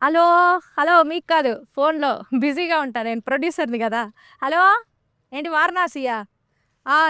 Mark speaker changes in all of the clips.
Speaker 1: Hello! Hello! మీకు కాదు. ఫోన్‌లో బిజీగా ఉంటా. నేను ప్రొడ్యూసర్‌ని గదా! హలో! ఏంటి వారణాసియా?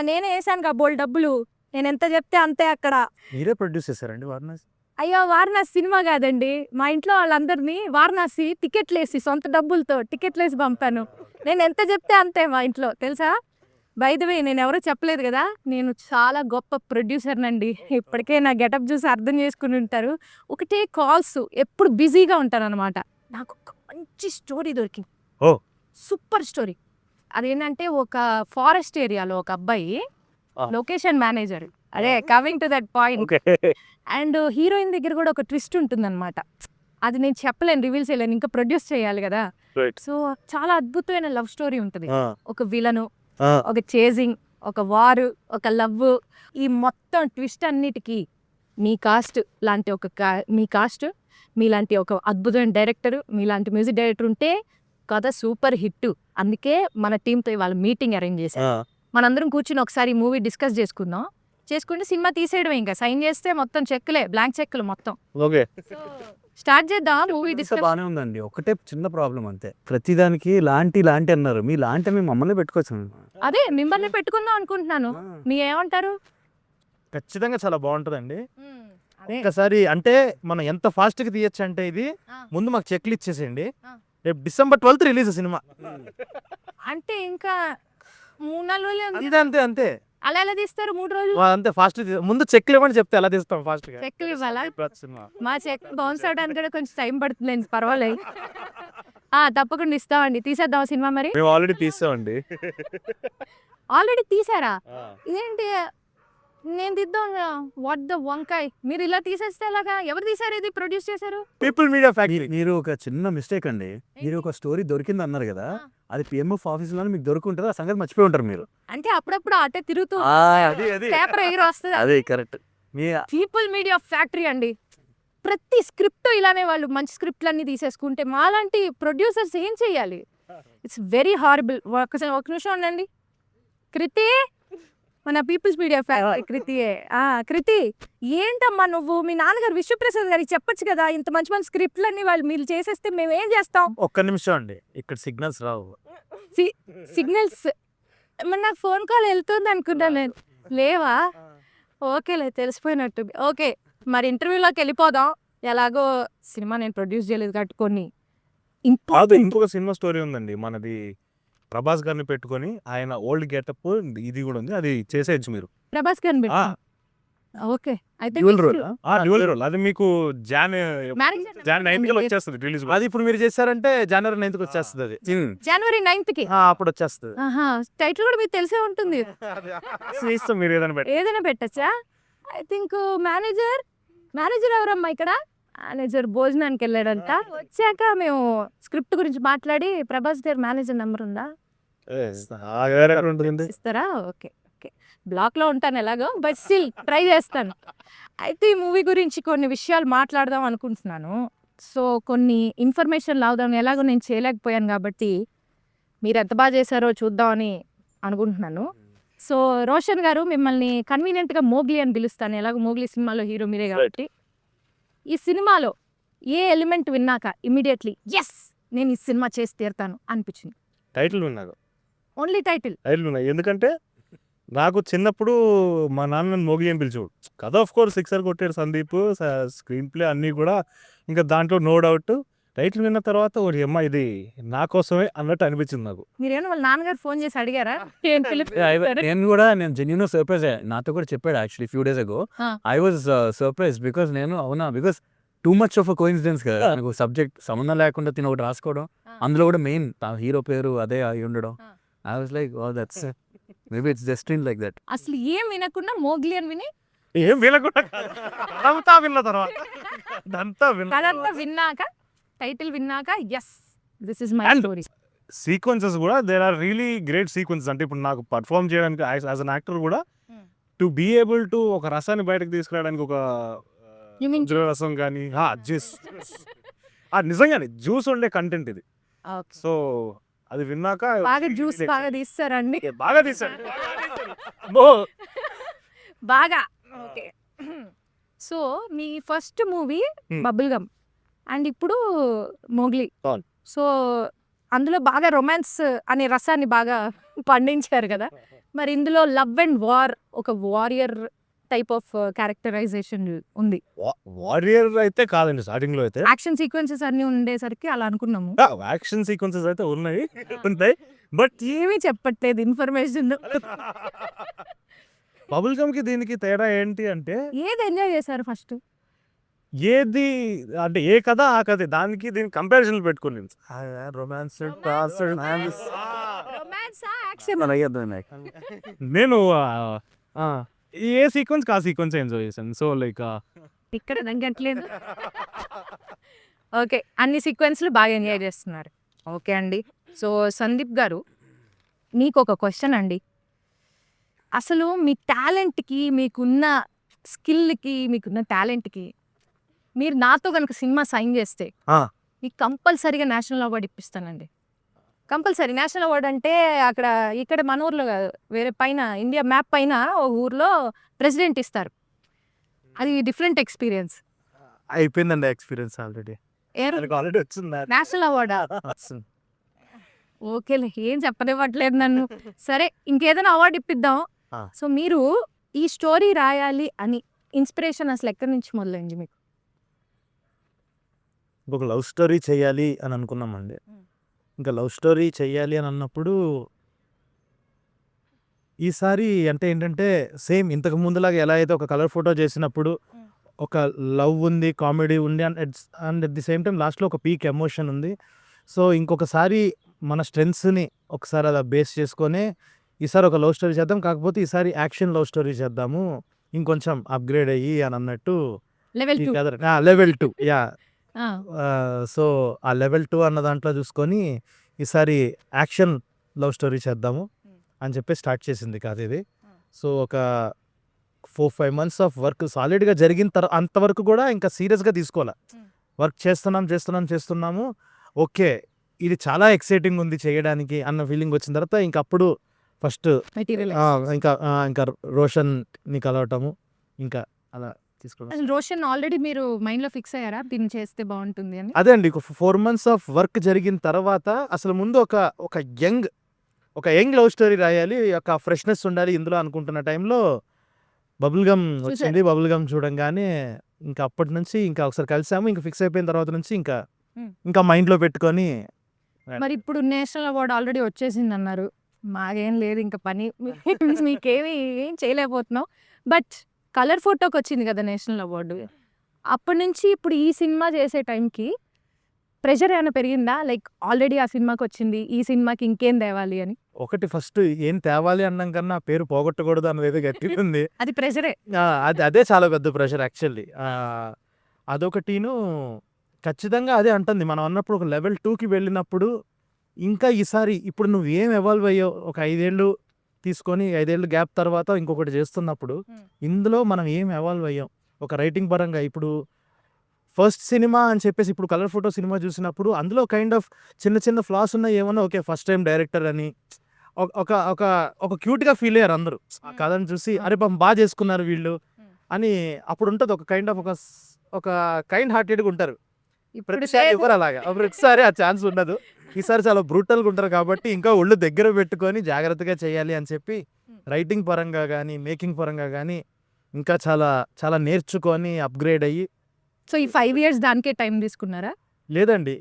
Speaker 1: నేనే ఏశానుగా బోలెడు డబ్బులు. నేనెంత జెప్తే అంతే అక్కడ.
Speaker 2: మీరే ప్రొడ్యూస్ చేసారండి వారణాసి?
Speaker 1: అయ్యో! వారణాసి సినిమా గాదండి. మా ఇంట్లో వాళ్ళందరిని వారణాసి టికెట్లేసి సొంత డబ్బులతో టికెట్లేసి పంపాను. నేనెంత జెప్తే అంతే మా ఇంట్లో తెలుసా? బై ద వే నేనెవరో చెప్పలేదు గదా! నేను చాలా గొప్ప ప్రొడ్యూసర్‌నండి. ఇప్పటికే నా గెటప్ జూసి అర్థం జేసుకునుంటారు. ఒకటే కాల్స్ ఎప్పుడు బిజీగా ఉంటాననమాట. నాకొక మంచి స్టోరీ దొరికింది.
Speaker 2: ఓహ్!
Speaker 1: Super story. అదేంటంటే ఒక ఫారెస్ట్ ఏరియాలో ఒక అబ్బాయి
Speaker 2: ఆ!
Speaker 1: Location manager. అదే coming to that point.
Speaker 2: Okay.
Speaker 1: And heroine దగ్గర గూడా ఒక ట్విస్ట్ ఉంటుందనమాట. అది నేను చెప్పలేను, రివీల్ చేయలేను. ఇంకా ప్రొడ్యూస్ చేయాలి గదా!
Speaker 2: రైట్.
Speaker 1: సో, చాలా అద్భుతమైన లవ్ స్టోరీ ఉంటది.
Speaker 2: ఆ!
Speaker 1: ఒక విలను,
Speaker 2: ఆ!
Speaker 1: ఒక చేజింగ్, ఒక వారు, ఒక లవ్వు, ఈ మొత్తం ట్విస్ట్ అన్నిటికి మీ కాస్ట్ లాంటి మీ కాస్ట్, మీలాంటి ఒక అద్భుతమైన డైరెక్టర్, మీలాంటి మ్యూజిక్ డైరెక్టర్ ఉంటే కథ సూపర్ హిట్టు. అందుకే మన టీమ్‌తో ఇవాళ మీటింగ్ అరేంజ్ చేశా.
Speaker 2: ఆ!
Speaker 1: మనందరం కూర్చొని ఒకసారి ఈ మూవీ డిస్కస్ చేసుకుందాం. చేసుకుంటే సినిమా తీసేయడమే ఇంక. సైన్ చేస్తే మొత్తం చెక్కులే, బ్లాంక్ చెక్కులు మొత్తం.
Speaker 2: ఓకే.
Speaker 1: స్టార్ట్ చేద్దామా మూవీ
Speaker 2: అంతా
Speaker 1: డిస్కస్?
Speaker 2: బానే ఉందండి. ఒకటే చిన్న ప్రాబ్లమ్ అంతే. ప్రతిదానికి లాంటి అన్నారు. మీ లాంటి మేము మమ్మల్ని పెట్టుకోవచ్చు.
Speaker 1: అదే మిమ్మల్ని పెట్టుకుందాం అనుకుంటున్నాను.
Speaker 2: ఆ!
Speaker 1: మీరేమంటారు?
Speaker 3: ఖచ్చితంగా చాలా బావుంటదండి.
Speaker 1: అదే.
Speaker 3: ఒక్కసారి అంటే మనం ఎంత ఫాస్ట్‌గా తీయొచ్చంటే ఇది
Speaker 1: ఆ.
Speaker 3: ముందు మాకు చెక్‌లు ఇచ్చేసేయండి.
Speaker 1: ఆ.
Speaker 3: రేపు డిసెంబర్ 12థ్ రిలీజ్ సినిమా.
Speaker 1: అంటే ఇంకా 3, 4 రోజులే ఉంది.
Speaker 3: అంతే అంతే.
Speaker 1: అలా ఎలా తీస్తారు 3 రోజులు?
Speaker 3: అంతే ఫాస్ట్ ముందు చెక్‌లు ఇవ్వమని చెప్తే ఎలా తీస్తాం ఫాస్ట్‌గా.
Speaker 1: చెక్కులు ఇవ్వాలా?
Speaker 3: సినిమా.
Speaker 1: మా చెక్ బౌన్స్ అవ్వడానికి కూడా కొంచెం టైం పడుతుందండి, పర్వాలేదు. తప్పకుండా ఇస్తామండి. తీసేద్దామా సినిమా మరి?
Speaker 3: మేము ఆల్రెడీ తీసామండి.
Speaker 1: ఆల్రెడీ తీసారా? ఇదేంటి నేను తీద్దాంగా. వాట్ ద వంకాయ్! మీరు ఇలా తీసేస్తే ఎలాగా? ఎవరు తీశారు ఇది? ప్రొడ్యూస్ చేశారు?
Speaker 3: People media factory.
Speaker 2: మీరు ఒక చిన్న మిస్టేక్ అండి. మీరు ఒక స్టోరీ దొరికింది అన్నారు కదా!
Speaker 1: ఆ.
Speaker 2: అది పిఎంఎఫ్ ఆఫీస్‌లోనే మీకు దొరుకుంటది. ఆ సంగతి మర్చిపోయి ఉంటారు మీరు.
Speaker 1: అంటే అప్పుడప్పుడు అటే తిరుగుతూ
Speaker 2: అది.
Speaker 1: పేపర్ ఎగిరి వస్తది.
Speaker 2: అదే కరెక్ట్. మీ
Speaker 1: పీపుల్ మీడియా ఫ్యాక్టరీ అండి. ప్రతి స్క్రిప్ట్ ఇలానే వాళ్ళు మంచి స్క్రిప్ట్‌లన్నీ తీసేసుకుంటే మాలాంటి ప్రొడ్యూసర్స్ ఏం చేయాలి? It's very horrible. ఒక నిమిషం ఉండండి. కృతి, మన పీపుల్స్ మీడియా ఫ్యాక్టరీ కృతియే. కృతి, ఏంటమ్మా నువ్వు మీ నాన్నగారు విశ్వప్రసాద్ గారికి చెప్పొచ్చు కదా! ఇంత మంచి మంచి స్క్రిప్ట్‌లన్నీ మీరు చేసేస్తే మేమేం చేస్తాం?
Speaker 3: ఒక్క నిమిషం అండి. ఇక్కడ సిగ్నల్స్ రావు.
Speaker 1: సిగ్నల్స్ మరి నాకు ఫోన్ కాల్ వెళ్తుంది అనుకున్నా నేను. లేవా? ఓకేలే, తెలిసిపోయినట్టుంది. ఓకే, మరి ఇంటర్వ్యూలోకి వెళ్ళిపోదాం. ఎలాగో సినిమా నేను ప్రొడ్యూస్ చేయలేదు కాబట్టి కొన్ని
Speaker 3: కాదు, ఇంకొక సినిమా స్టోరీ ఉందండి. మనది ప్రభాస్ గారిని పెట్టుకొని ఆయన ఓల్డ్ గెటప్ ఇది కూడా ఉంది. అది చేసేయచ్చు మీరు.
Speaker 1: ప్రభాస్ గారిని పెట్టుకో. ఓకే, అయితే
Speaker 2: డ్యూయల్ రోల్.
Speaker 3: Dual role. అది మీకు జాన్
Speaker 1: మేనేజర్
Speaker 3: 9th వచ్చేస్తుంది రిలీజ్. అది ఇప్పుడు మీరు చేశారంటే జనవరి 9th వచ్చేస్తుంది అది.
Speaker 1: జనవరి 9th
Speaker 3: అప్పుడు వచ్చేస్తుంది.
Speaker 1: టైటిల్ కూడా మీకు తెలిసే ఉంటుంది.
Speaker 3: ఇస్తాం మీరు ఏదైనా పెట్టి.
Speaker 1: ఏదైనా పెట్టచ్చా? ఐ థింక్ మేనేజర్ ఎవరమ్మా ఇక్కడ? మేనేజర్ భోజనానికి వెళ్ళాడంట. వచ్చాక మేము స్క్రిప్ట్ గురించి మాట్లాడి ప్రభాస్ గారి మేనేజర్ నెంబర్ ఉందా? ఇస్తారా? ఓకే. బ్లాక్‌లో ఉంటాను ఎలాగో. బట్ స్టిల్ ట్రై చేస్తాను. అయితే ఈ మూవీ గురించి కొన్ని విషయాలు మాట్లాడదాం అనుకుంటున్నాను. సో, కొన్ని ఇన్ఫర్మేషన్ లాగుదాం. ఎలాగో నేను చేయలేకపోయాను కాబట్టి మీరు ఎంత బాగా చేశారో చూద్దామని అనుకుంటున్నాను. సో, రోషన్ గారు మిమ్మల్ని కన్వీనియంట్‌గా మోగ్లీ అని పిలుస్తాను. ఎలాగో మోగ్లీ సినిమాలో హీరో మీరే కాబట్టి. ఈ సినిమాలో ఏ ఎలిమెంట్ విన్నాక ఇమ్మీడియేట్‌లీ యెస్! నేను ఈ సినిమా చేసి తీరుతాను అనిపించింది?
Speaker 3: టైటిల్ విన్నాను.
Speaker 1: Only title.
Speaker 3: ఉన్నాయి. ఎందుకంటే నాకు చిన్నప్పుడు మా నాన్న మోగ్లీ అని పిలిచేవాడు. కథ ఆఫ్ కోర్స్ సిక్సర్ కొట్టాడు సందీప్. స్క్రీన్ ప్లే అన్నీ కూడా ఇంకా దాంట్లో నో డౌట్. టైటిల్ విన్న తర్వాత ఓరి అమ్మ ఇది నా కోసమే అన్నట్టు అనిపించింది నాకు.
Speaker 1: మీరేమో వాళ్ళ నాన్నగారు ఫోన్ చేసి అడిగారా?
Speaker 2: నేను జెన్యూన్‌గా సర్ప్రైజ్ అయ్యా. నాతో కూడా చెప్పాడు యాక్చువల్లీ ఫ్యూ డేస్ అగో.
Speaker 1: ఆ.
Speaker 2: I was surprised because because too much of a coincidence కదా. నాకు సబ్జెక్ట్ సంబంధం లేకుండా తిని ఒకటి రాసుకోవడం. అందులో కూడా మెయిన్ హీరో పేరు అదే అయి ఉండడం. I was like oh that's maybe it's destiny like that.
Speaker 1: అసలు ఏం వినకుండా మోగ్లీ అని విని
Speaker 3: ఏం వినకుండా అదంతా విన్న తర్వాత
Speaker 1: కథంతా విన్నాక టైటిల్ విన్నాక yes this is my
Speaker 3: And-
Speaker 1: story.
Speaker 3: Sequences కూడా there are really great sequences. అంటే ఇప్పుడు నాకు పర్ఫామ్ చేయడానికి యాజ్ అన్ యాక్టర్ కూడా టు బీ ఏబుల్ టు ఒక రసాన్ని బయటకు తీసుకురావడానికి ఒక
Speaker 1: You mean
Speaker 3: రసం కానీ జ్యూస్ నిజంగానే జ్యూస్ ఉండే కంటెంట్ ఇది. సో అది విన్నాక
Speaker 1: బాగా జ్యూస్ బాగా తీస్తారండి.
Speaker 3: బాగా తీసాడు.
Speaker 1: బాగా. ఓకే. సో, మీ first movie
Speaker 3: Hmm.
Speaker 1: Bubblegum. And ఇప్పుడు మోగ్లీ.
Speaker 3: అవును.
Speaker 1: సో అందులో బాగా రొమాన్స్ అనే రసాన్ని బాగా పండించారు కదా. మరి ఇందులో లవ్ అండ్ వార్ ఒక వారియర్ టైప్ ఆఫ్ క్యారెక్టరైజేషన్ ఉంది.
Speaker 3: వారియర్ అయితే కాదండి స్టార్టింగ్ లో అయితే.
Speaker 1: యాక్షన్ సీక్వెన్సెస్ అన్ని ఉండేసరికి అలా అనుకున్నాము.
Speaker 3: యాక్షన్ సీక్వెన్సెస్ అయితే ఉంటాయి బట్
Speaker 1: ఏమీ చెప్పట్లేదు ఇన్ఫర్మేషన్.
Speaker 3: బబుల్ గమ్ కి దీనికి తేడా ఏంటి అంటే
Speaker 1: ఏది ఎంజాయ్ చేశారు ఫస్ట్?
Speaker 3: ఏది అంటే ఏ కథ ఆ కథ దానికి దీనికి కంపారిజన్ పెట్టుకుని రొమాన్స్ నేను ఏ సీక్వెన్స్ ఆ సీక్వెన్స్ ఎంజాయ్ చేశాను. సో లైక్
Speaker 1: ఇక్కడ తగ్గట్లేదు. ఓకే, అన్ని సీక్వెన్స్లు బాగా ఎంజాయ్ చేస్తున్నారు. ఓకే అండి. సో సందీప్ గారు, మీకు ఒక క్వశ్చన్ అండి. అసలు మీ టాలెంట్కి, మీకున్న స్కిల్కి, మీకున్న టాలెంట్కి మీరు నాతో కనుక సినిమా సైన్ చేస్తే మీకు కంపల్సరీగా నేషనల్ అవార్డు ఇప్పిస్తానండి. కంపల్సరీ నేషనల్ అవార్డు అంటే అక్కడ ఇక్కడ మన ఊర్లో కాదు, వేరే పైన ఇండియా మ్యాప్ పైన ఒక ఊర్లో ప్రెసిడెంట్ ఇస్తారు. అది డిఫరెంట్ ఎక్స్పీరియన్స్.
Speaker 3: అయిపోయిందండి ఎక్స్పీరియన్స్ ఆల్రెడీ ఆల్రెడీ వచ్చింది
Speaker 1: నేషనల్ అవార్డా? ఓకేలే, ఏం చెప్పనివ్వట్లేదు నన్ను. సరే, ఇంకేదైనా అవార్డు ఇప్పిద్దాం. సో మీరు ఈ స్టోరీ రాయాలి అని ఇన్స్పిరేషన్ అసలు ఎక్కడి నుంచి మొదలైంది మీకు?
Speaker 3: ఒక లవ్ స్టోరీ చేయాలి అని అనుకున్నామండి. ఇంకా లవ్ స్టోరీ చెయ్యాలి అని అన్నప్పుడు ఈసారి అంటే ఏంటంటే సేమ్ ఇంతకు ముందులాగా ఎలా అయితే ఒక కలర్ ఫోటో చేసినప్పుడు ఒక లవ్ ఉంది, కామెడీ ఉంది and at the same time లాస్ట్లో ఒక పీక్ ఎమోషన్ ఉంది. సో ఇంకొకసారి మన స్ట్రెంగ్స్ని ఒకసారి అలా బేస్ చేసుకొని ఈసారి ఒక లవ్ స్టోరీ చేద్దాం, కాకపోతే ఈసారి యాక్షన్ లవ్ స్టోరీ చేద్దాము ఇంకొంచెం అప్గ్రేడ్ అయ్యి అని అన్నట్టు
Speaker 1: లెవెల్ 2.
Speaker 3: Level 2 yeah. సో ఆ లెవెల్ 2 అన్న దాంట్లో చూసుకొని ఈసారి యాక్షన్ లవ్ స్టోరీ చేద్దాము అని చెప్పి స్టార్ట్ చేసింది కాదు ఇది. సో ఒక 4-5 months ఆఫ్ వర్క్ సాలిడ్గా జరిగిన అంతవరకు కూడా ఇంకా సీరియస్గా తీసుకోవాలి. వర్క్ చేస్తున్నాము. ఓకే, ఇది చాలా ఎక్సైటింగ్ ఉంది చేయడానికి అన్న ఫీలింగ్ వచ్చిన తర్వాత ఇంకా అప్పుడు ఫస్ట్ ఇంకా రోషన్ని కలవటము ఇంకా అలా తీసుకోవడం.
Speaker 1: అసలు రోషన్ ఆల్రెడీ మీరు మైండ్ లో ఫిక్స్ అయ్యారా దీన్ని చేస్తే బాగుంటుంది అని?
Speaker 3: అదే అండి, 4 months ఆఫ్ వర్క్ జరిగిన తర్వాత అసలు ముందు ఒక యంగ్ లవ్ స్టోరీ రాయాలి, ఒక ఫ్రెష్నెస్ ఉండాలి ఇందులో అనుకుంటున్న టైంలో బబుల్ గమ్ వచ్చింది. బబుల్ గమ్ చూడంగానే ఇంకా అప్పటి నుంచి ఇంకా ఒకసారి కలిసాము. ఇంకా ఫిక్స్ అయిపోయిన తర్వాత నుంచి ఇంకా మైండ్లో పెట్టుకొని.
Speaker 1: మరి ఇప్పుడు నేషనల్ అవార్డు ఆల్రెడీ వచ్చేసింది అన్నారు, మాకేం లేదు ఇంకా పని, మీకేమి ఏం చేయలేకపోతున్నాం. బట్ కలర్ ఫోటోకి వచ్చింది కదా నేషనల్ అవార్డు. అప్పటి నుంచి ఇప్పుడు ఈ సినిమా చేసే టైంకి ప్రెషర్ ఏమైనా పెరిగిందా? లైక్ ఆల్రెడీ ఆ సినిమాకి వచ్చింది, ఈ సినిమాకి ఇంకేం తేవాలి అని.
Speaker 3: ఒకటి ఫస్ట్ ఏం తేవాలి అన్నాం కన్నా పేరు పోగొట్టకూడదు అన్నది గట్టిగా ఉంది.
Speaker 1: అది ప్రెషరే.
Speaker 3: అదే చాలా పెద్ద ప్రెషర్ యాక్చువల్లీ. అదొకటిను ఖచ్చితంగా అదే అంటుంది. మనం అన్నప్పుడు ఒక లెవెల్ 2కి వెళ్ళినప్పుడు ఇంకా ఈసారి ఇప్పుడు నువ్వు ఏం ఎవాల్వ్ అయ్యో ఒక 5 ఏళ్ళు తీసుకొని 5 ఏళ్ళు గ్యాప్ తర్వాత ఇంకొకటి చేస్తున్నప్పుడు ఇందులో మనం ఏం ఎవాల్వ్ అయ్యాం ఒక రైటింగ్ పరంగా. ఇప్పుడు ఫస్ట్ సినిమా అని చెప్పేసి ఇప్పుడు కలర్ ఫోటో సినిమా చూసినప్పుడు అందులో కైండ్ ఆఫ్ చిన్న ఫ్లాస్ ఉన్నాయి ఏమన్నా. ఓకే, ఫస్ట్ టైం డైరెక్టర్ అని ఒక క్యూట్గా ఫీల్ అయ్యారు అందరూ ఆ కథను చూసి. అరే బాగా చేసుకున్నారు వీళ్ళు అని అప్పుడు ఉంటుంది. ఒక కైండ్ ఆఫ్ ఒక కైండ్ హార్టెడ్గా ఉంటారు. ప్రతిసారి ఎవరు అలాగా, ప్రతిసారి ఆ ఛాన్స్ ఉండదు. ఈసారి చాలా బ్రూటల్గా ఉంటారు కాబట్టి ఇంకా ఒళ్ళు దగ్గర పెట్టుకొని జాగ్రత్తగా చేయాలి అని చెప్పి రైటింగ్ పరంగా కానీ మేకింగ్ పరంగా కానీ ఇంకా చాలా నేర్చుకొని అప్గ్రేడ్ అయ్యి.
Speaker 1: సో ఈ 5 years దానికే టైం తీసుకున్నారా?
Speaker 3: లేదండి,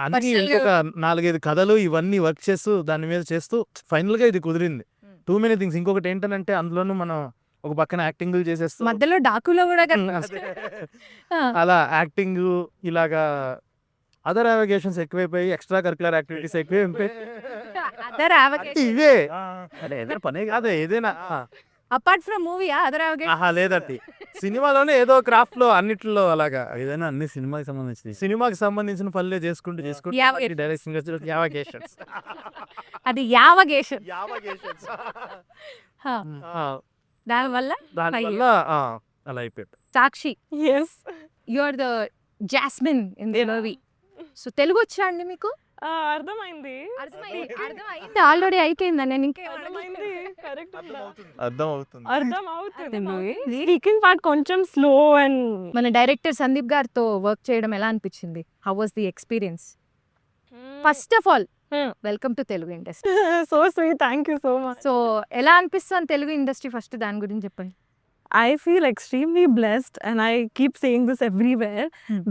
Speaker 3: అన్ని ఇంకొక 4-5 కథలు ఇవన్నీ వర్క్ చేస్తూ దాని మీద చేస్తూ ఫైనల్గా ఇది కుదిరింది. Too many things. ఇంకొకటి ఏంటంటే అందులోనూ మనం ఒక పక్కన యాక్టింగ్ చేసేస్తూ
Speaker 1: మధ్యలో డాకులో కూడా
Speaker 3: అలా యాక్టింగ్ ఇలాగా అదర్ అవగేషన్స్ ఎక్కువైపోయి ఎక్స్ట్రా కరికులర్ యాక్టివిటీస్ ఎక్కువైపోయి ఇవే పనే కాదు ఏదైనా
Speaker 1: అపార్ట్ ఫ్రమ్ మూవీ అదర్
Speaker 3: లేదండి. సినిమాలోనే ఏదో క్రాఫ్ట్ లో అన్నిట్లో అలాగా
Speaker 2: ఏదైనా అన్ని
Speaker 3: సినిమాకి సంబంధించిన పనులే చేసుకుంటూ డైరెక్షన్
Speaker 1: అది యావగేషన్. దానివల్ల
Speaker 3: అలా అయిపోయాడు.
Speaker 1: Sakshi, you are the jasmine in the movie. So Telugu వచ్చా అండి మీకు?
Speaker 4: అర్థమైంది
Speaker 1: అర్థమైంది ఆల్రెడీ అయిపోయిందా నేను ఇంకా
Speaker 4: అర్థమైంది కరెక్ట్
Speaker 3: అర్థం అవుతుంది.
Speaker 4: అర్థం అవుతుంది స్పీకింగ్ పార్ట్ కొంచెం స్లో అండ్
Speaker 1: మన డైరెక్టర్ సందీప్ గారితో వర్క్ చేయడం ఎలా అనిపించింది? How was the experience? First of all welcome to Telugu industry.
Speaker 4: So sweet, thank you so much.
Speaker 1: So ఎలా అనిపిస్తుంది తెలుగు ఇండస్ట్రీ? ఫస్ట్ దాని గురించి చెప్పండి.
Speaker 4: I feel extremely blessed, and I keep saying this everywhere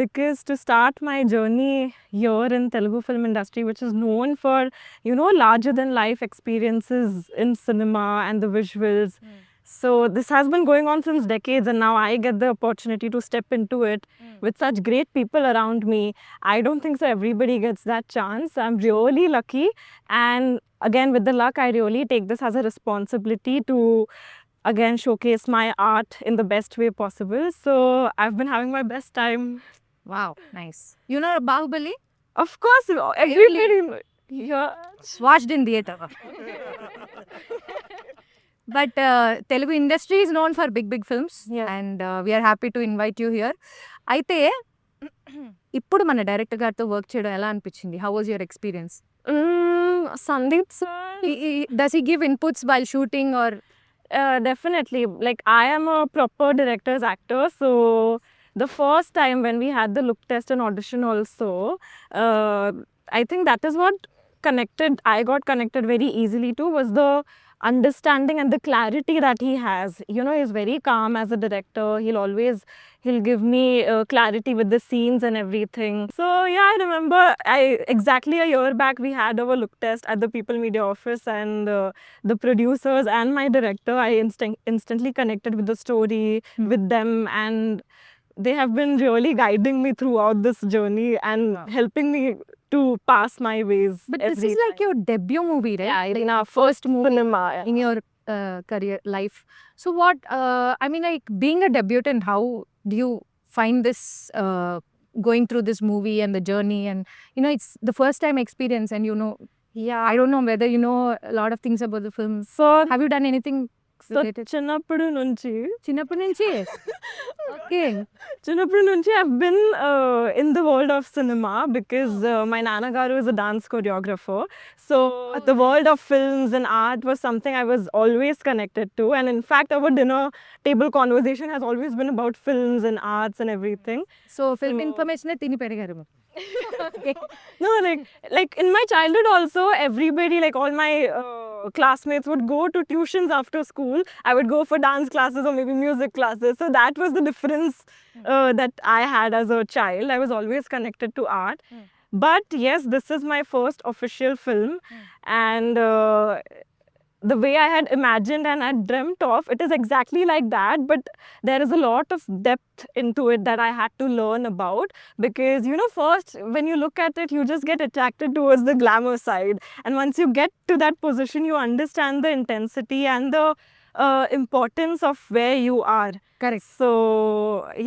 Speaker 4: because to start my journey here in Telugu film industry, which is known for, you know, larger than life experiences in cinema and the visuals. So this has been going on since decades, and now I get the opportunity to step into it with such great people around me. I don't think so everybody gets that chance. I'm really lucky, and again with the luck, I really take this as a responsibility to again showcase my art in the best way possible. So I've been having my best time.
Speaker 1: Wow, nice. You know Baahubali?
Speaker 4: Of course, everybody. Yeah.
Speaker 1: Watched in theatre. But Telugu industry is known for big big films
Speaker 4: Yeah.
Speaker 1: And we're happy to invite you here. అయితే ఇప్పుడు మన director గారితో work చేయడం ఎలా అనిపించింది? How was your experience?
Speaker 4: Sandeep sir.
Speaker 1: Does he give inputs while shooting or?
Speaker 4: Definitely. Like, I am a proper director's actor, so the first time when we had the look test and audition also, I think that is what I got connected very easily to, was the understanding and the clarity that he has. You know, he's very calm as a director. He'll give me clarity with the scenes and everything. So yeah, I remember exactly a year back we had our look test at the People Media office, and the producers and my director, I instantly connected with the story, with them, and they have been really guiding me throughout this journey and helping me to pass my ways.
Speaker 1: But this
Speaker 4: every
Speaker 1: is like
Speaker 4: time.
Speaker 1: your debut movie, right?
Speaker 4: Yeah, in our first cinema.
Speaker 1: In your career life. So what, I mean, like being a debutant, how do you find this going through this movie and the journey? And you know, it's the first time experience, and you know,
Speaker 4: Yeah.
Speaker 1: I don't know whether you know a lot of things about the film.
Speaker 4: So,
Speaker 1: Have you done anything related?
Speaker 4: చిన్నప్పటి నుంచి
Speaker 1: చిన్నప్పటి నుంచి okay.
Speaker 4: I've been in the world of cinema because my Nana Garu is a dance choreographer. So the world of films and art was something I was always connected to. And in fact, our dinner table conversation has always been about films and arts and everything.
Speaker 1: So film
Speaker 4: So-
Speaker 1: information తిని పెరిగారు.
Speaker 4: No, like in my childhood also, everybody, like all my classmates would go to tuitions after school. I would go for dance classes or maybe music classes. So that was the difference that I had as a child. I was always connected to art. But yes, this is my first official film, and the way I had imagined and had dreamt of, it is exactly like that, but there is a lot of depth into it that I had to learn about, because, you know, first when you look at it, you just get attracted towards the glamour side, and once you get to that position, you understand the intensity and the importance of where you are.
Speaker 1: Correct.
Speaker 4: So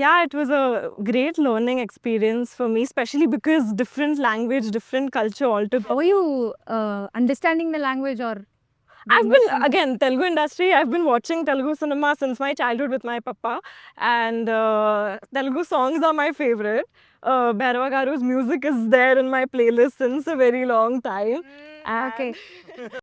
Speaker 4: yeah, it was a great learning experience for me, especially because different language, different culture altogether.
Speaker 1: How are you understanding the language or?
Speaker 4: I've been, again, Telugu industry, I've been watching Telugu cinema since my childhood with my papa, and Telugu songs are my favorite. Bhairava Garu's music is there in my playlist since a very long time.
Speaker 1: Okay.